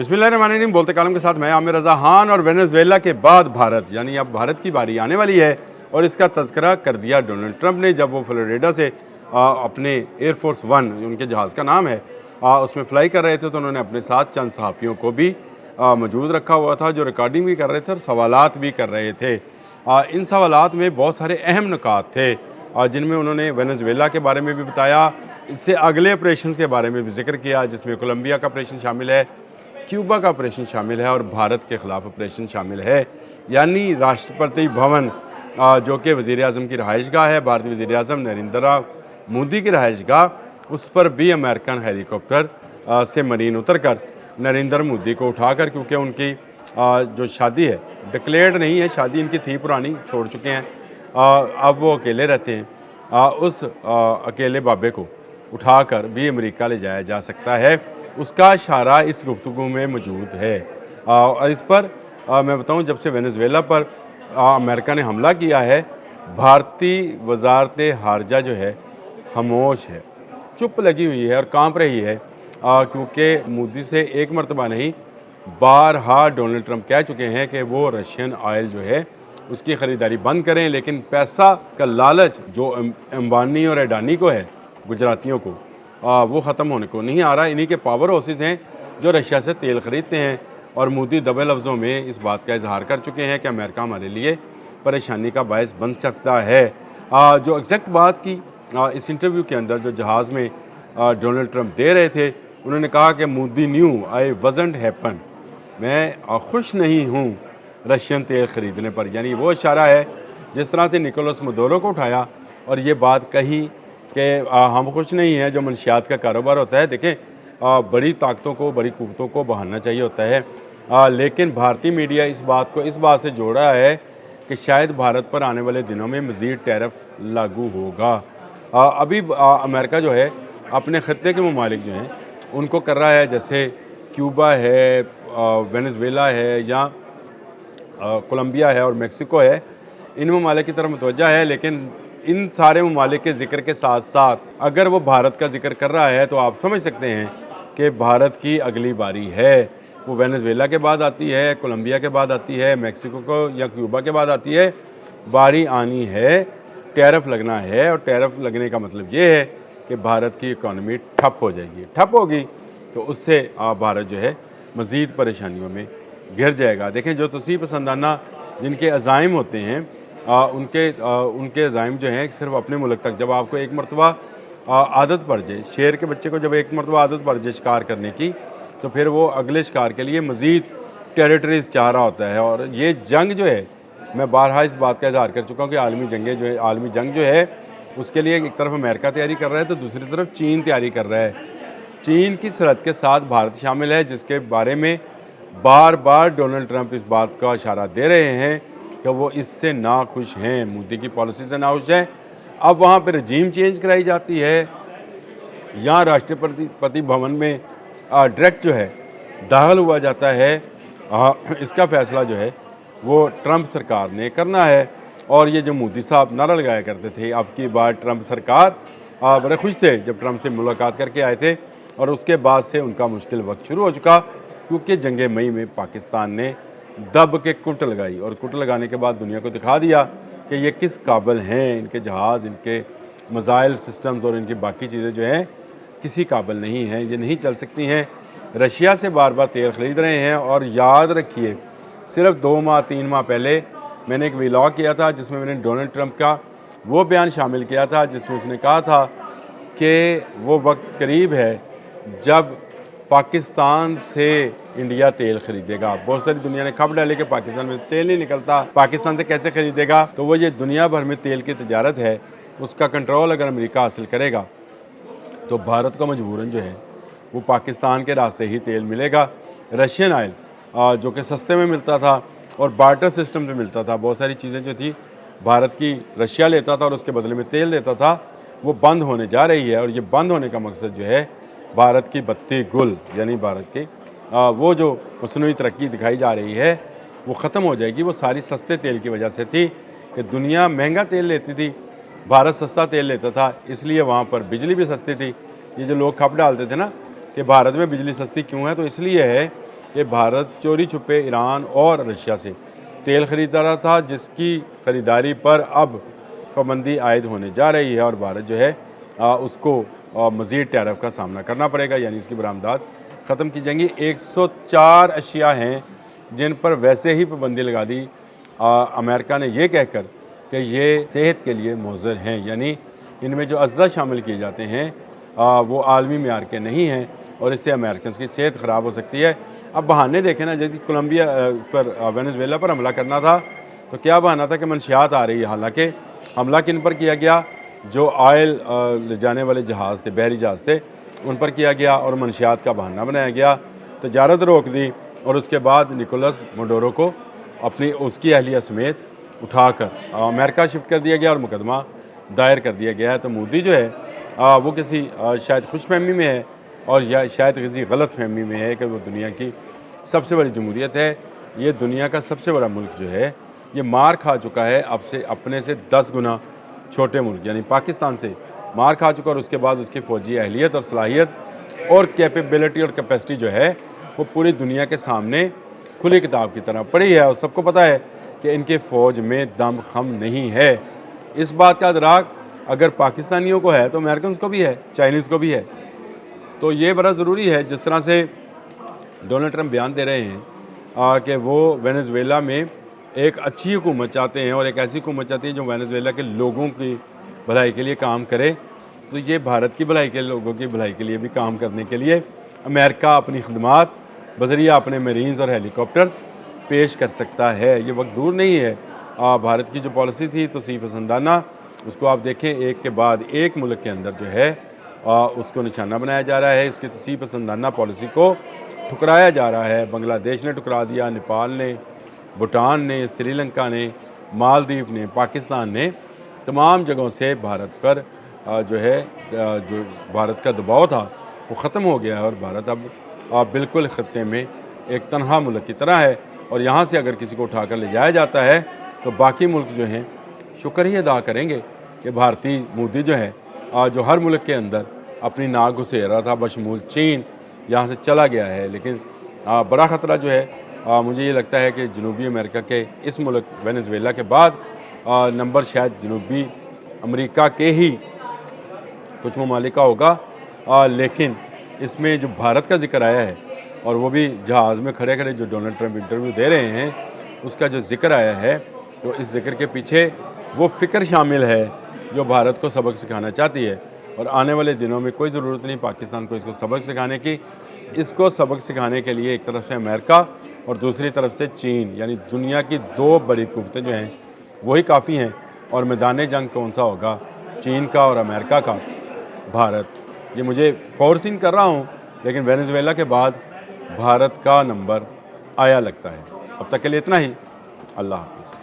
बिस्मिल्लाहिर्रहमानिर्रहीम। बोलते कालम के साथ मैं आमिर रज़ा खान। और वेनेजुएला के बाद भारत, यानी अब भारत की बारी आने वाली है और इसका तज़किरा कर दिया डोनाल्ड ट्रंप ने जब वो फ्लोरिडा से अपने एयरफोर्स वन, उनके जहाज़ का नाम है, उसमें फ़्लाई कर रहे थे। तो उन्होंने अपने साथ चंद सहाफ़ियों को भी मौजूद रखा हुआ था जो रिकॉर्डिंग भी कर रहे थे और सवालात भी कर रहे थे। इन सवालात में बहुत सारे अहम नुकात थे जिनमें उन्होंने वेनेजुएला के बारे में भी बताया, इससे अगले ऑपरेशन के बारे में भी जिक्र किया जिसमें कोलंबिया का ऑपरेशन शामिल है, क्यूबा का ऑपरेशन शामिल है और भारत के ख़िलाफ़ ऑपरेशन शामिल है। यानी राष्ट्रपति भवन जो कि वज़ीर-ए-आज़म की रहाइशगाह है, भारतीय वज़ीर-ए-आज़म नरेंद्र मोदी की रहाइशगाह, उस पर भी अमेरिकन हेलीकॉप्टर से मरीन उतरकर नरेंद्र मोदी को उठाकर, क्योंकि उनकी जो शादी है डिक्लेयर्ड नहीं है, शादी इनकी थी पुरानी, छोड़ चुके हैं, अब वो अकेले रहते हैं, उस अकेले बाबे को उठाकर भी अमेरिका ले जाया जा सकता है। उसका इशारा इस गुफ्तगू में मौजूद है। और इस पर मैं बताऊं, जब से वेनेजुएला पर अमेरिका ने हमला किया है, भारतीय वजारत हारजा जो है खामोश है, चुप लगी हुई है और कांप रही है, क्योंकि मोदी से एक मरतबा नहीं बारहा डोनाल्ड ट्रंप कह चुके हैं कि वो रशियन ऑयल जो है उसकी ख़रीदारी बंद करें। लेकिन पैसा का लालच जो अंबानी और अडानी को है, गुजरातियों को, वो ख़त्म होने को नहीं आ रहा। इन्हीं के पावर हाउसेस हैं जो रशिया से तेल ख़रीदते हैं और मोदी दबे लफ्ज़ों में इस बात का इजहार कर चुके हैं कि अमेरिका हमारे लिए परेशानी का बायस बन सकता है। जो एग्जैक्ट बात की इस इंटरव्यू के अंदर जो जहाज़ में डोनाल्ड ट्रंप दे रहे थे, उन्होंने कहा कि मोदी न्यू आई वज़ंट हैपन, मैं खुश नहीं हूँ रशियन तेल ख़रीदने पर। यानी वो इशारा है जिस तरह से निकोलस मदोरो को उठाया और ये बात कही कि हम खुश नहीं हैं। जो मनशियात का कारोबार होता है, देखें, बड़ी ताकतों को, बड़ी कुव्वतों को बहाना चाहिए होता है, लेकिन भारतीय मीडिया इस बात को इस बात से जोड़ा है कि शायद भारत पर आने वाले दिनों में मज़ीद टैरिफ लागू होगा। अभी अमेरिका जो है अपने ख़त्े के ममालिक जो हैं उनको कर रहा है, जैसे क्यूबा है, वेनेजुएला है, या कोलंबिया है और मेक्सिको है, इन ममालिक की तरफ मुतवज्जा है। लेकिन इन सारे ममालिक के ज़िक्र के साथ साथ अगर वो भारत का जिक्र कर रहा है तो आप समझ सकते हैं कि भारत की अगली बारी है, वो वेनेजुएला के बाद आती है, कोलंबिया के बाद आती है, मेक्सिको को या क्यूबा के बाद आती है, बारी आनी है, टैरिफ लगना है। और टैरिफ लगने का मतलब ये है कि भारत की इकॉनमी ठप हो जाएगी। ठप होगी तो उससे भारत जो है मज़ीद परेशानियों में घिर जाएगा। देखें, जो तोसी पसंदाना जिनके अज़ाइम होते हैं, उनके अज़ाइम जो हैं सिर्फ अपने मुल्क तक। जब आपको एक मरतबा आदत पड़ जाए, शेर के बच्चे को जब एक मरतबा आदत पड़ जाए शिकार करने की, तो फिर वो अगले शिकार के लिए मज़ीद टेरिटरीज़ चाह रहा होता है। और ये जंग जो है, मैं बारहा इस बात का इजहार कर चुका हूँ कि आलमी जंग जो है उसके लिए एक तरफ अमेरिका तैयारी कर रहा है तो दूसरी तरफ चीन तैयारी कर रहा है। चीन की सरहद के साथ भारत शामिल है, जिसके बारे में बार बार डोनाल्ड ट्रंप इस बात का इशारा दे रहे हैं कि वो इससे नाखुश हैं, मोदी की पॉलिसी से नाखुश हैं। अब वहाँ पर रजीम चेंज कराई जाती है, यहाँ राष्ट्रपति भवन में डायरेक्ट जो है दाखिल हुआ जाता है। इसका फ़ैसला जो है वो ट्रंप सरकार ने करना है। और ये जो मोदी साहब नारा लगाया करते थे, अब की बार ट्रंप सरकार, बड़े खुश थे जब ट्रंप से मुलाकात करके आए थे। और उसके बाद से उनका मुश्किल वक्त शुरू हो चुका, क्योंकि जंग मई में पाकिस्तान ने दब के कुट लगाई और कुट लगाने के बाद दुनिया को दिखा दिया कि ये किस काबिल हैं, इनके जहाज़, इनके मिसाइल सिस्टम्स और इनकी बाकी चीज़ें जो हैं किसी काबिल नहीं हैं, ये नहीं चल सकती हैं। रशिया से बार बार तेल ख़रीद रहे हैं। और याद रखिए, सिर्फ 2 माह 3 माह पहले मैंने एक व्लॉग किया था जिसमें मैंने डोनाल्ड ट्रंप का वो बयान शामिल किया था जिसमें उसने कहा था कि वो वक्त करीब है जब पाकिस्तान से इंडिया तेल खरीदेगा। बहुत सारी दुनिया ने खबर डाली कि पाकिस्तान में तेल नहीं निकलता, पाकिस्तान से कैसे खरीदेगा। तो वो ये दुनिया भर में तेल की तजारत है, उसका कंट्रोल अगर अमेरिका हासिल करेगा तो भारत को मजबूरन जो है वो पाकिस्तान के रास्ते ही तेल मिलेगा। रशियन ऑयल जो कि सस्ते में मिलता था और बार्टर सिस्टम से मिलता था, बहुत सारी चीज़ें जो थी भारत की रशिया लेता था और उसके बदले में तेल देता था, वो बंद होने जा रही है। और ये बंद होने का मकसद जो है भारत की बत्ती गुल, यानी भारत की वो जो मसनूई तरक्की दिखाई जा रही है वो ख़त्म हो जाएगी। वो सारी सस्ते तेल की वजह से थी कि दुनिया महंगा तेल लेती थी, भारत सस्ता तेल लेता था, इसलिए वहाँ पर बिजली भी सस्ती थी। ये जो लोग खप डालते थे ना कि भारत में बिजली सस्ती क्यों है, तो इसलिए है कि भारत चोरी छुपे ईरान और रशिया से तेल खरीदा रहा था, जिसकी ख़रीदारी पर अब पाबंदी आयद होने जा रही है और भारत जो है उसको मज़ीद टैरिफ का सामना करना पड़ेगा, यानी इसकी बरामदात ख़त्म की जाएंगी। 104 अशिया हैं जिन पर वैसे ही पाबंदी लगा दी अमेरिका ने, ये कहकर कि ये सेहत के लिए मुज़र हैं, यानी इनमें जो अज्जा शामिल किए जाते हैं वो आलमी मेयार के नहीं हैं और इससे अमेरिकन की सेहत ख़राब हो सकती है। अब बहाने देखें ना, जैसे कोलंबिया पर वेनेजुएला पर हमला करना था तो क्या बहाना था कि मंशियात आ रही है, हालांकि हमला किन पर किया गया, जो ऑयल ले जाने वाले जहाज़ थे, बहरी जहाज़ थे, उन पर किया गया और मंशियात का बहाना बनाया गया, तजारत रोक दी और उसके बाद निकोलस मडोरो को अपनी उसकी अहलिया समेत उठाकर अमेरिका शिफ्ट कर दिया गया और मुकदमा दायर कर दिया गया है। तो मोदी जो है वो किसी शायद खुशफहमी में है और या शायद किसी गलत फहमी में है कि वो दुनिया की सबसे बड़ी जमहूरियत है। ये दुनिया का सबसे बड़ा मुल्क जो है ये मार खा चुका है अब से अपने से 10 गुना छोटे मुल्क यानी पाकिस्तान से मार खा चुका और उसके बाद उसकी फ़ौजी अहलियत और सलाहियत और कैपेबिलिटी और कैपेसिटी जो है वो पूरी दुनिया के सामने खुली किताब की तरह पड़ी है और सबको पता है कि इनके फ़ौज में दम खम नहीं है। इस बात का अदराक अगर पाकिस्तानियों को है तो अमेरिकन को भी है, चाइनीज़ को भी है। तो ये बड़ा ज़रूरी है, जिस तरह से डोनाल्ड ट्रंप बयान दे रहे हैं कि वो वेनेजुएला में एक अच्छी हुकूमत चाहते हैं और एक ऐसी हुकूमत चाहती है जो वेनेजुएला के लोगों की भलाई के लिए काम करे, तो ये भारत की भलाई के लोगों की भलाई के लिए भी काम करने के लिए अमेरिका अपनी खदमात बजरिया अपने मरीन्स और हेलीकॉप्टर्स पेश कर सकता है। ये वक्त दूर नहीं है। भारत की जो पॉलिसी थी तोसीफ़ पसंदाना, उसको आप देखें एक के बाद एक मुल्क के अंदर जो है उसको निशाना बनाया जा रहा है। इसकी तोसीफ़ पसंदाना पॉलिसी को ठुकराया जा रहा है। बांग्लादेश ने ठुकरा दिया, नेपाल ने, भूटान ने, श्रीलंका ने, मालदीव ने, पाकिस्तान ने, तमाम जगहों से भारत पर जो है जो भारत का दबाव था वो ख़त्म हो गया है और भारत अब बिल्कुल ख़त्े में एक तनहा मुल्क की तरह है और यहाँ से अगर किसी को उठाकर ले जाया जाता है तो बाकी मुल्क जो हैं शुक्र ही अदा करेंगे कि भारतीय मोदी जो है जो हर मुल्क के अंदर अपनी नाक घुसेड़ रहा था बशमूल चीन, यहाँ से चला गया है। लेकिन बड़ा ख़तरा जो है मुझे ये लगता है कि जनूबी अमेरिका के इस मुल्क वेनेजुएला के बाद नंबर शायद जनूबी अमेरिका के ही कुछ ममालिक का होगा। लेकिन इसमें जो भारत का जिक्र आया है और वो भी जहाज़ में खड़े खड़े जो डोनाल्ड ट्रंप इंटरव्यू दे रहे हैं उसका जो जिक्र आया है, तो इस जिक्र के पीछे वो फ़िक्र शामिल है जो भारत को सबक सिखाना चाहती है। और आने वाले दिनों में कोई ज़रूरत नहीं पाकिस्तान को इसको सबक सिखाने की। इसको सबक सिखाने के लिए एक तरफ से अमेरिका और दूसरी तरफ से चीन, यानी दुनिया की दो बड़ी कुव्वतें जो हैं वही काफ़ी हैं। और मैदान जंग कौन सा होगा, चीन का और अमेरिका का, भारत, ये मुझे फोरसीन कर रहा हूँ, लेकिन वेनेजुएला के बाद भारत का नंबर आया लगता है। अब तक के लिए इतना ही। अल्लाह हाफ़िज़।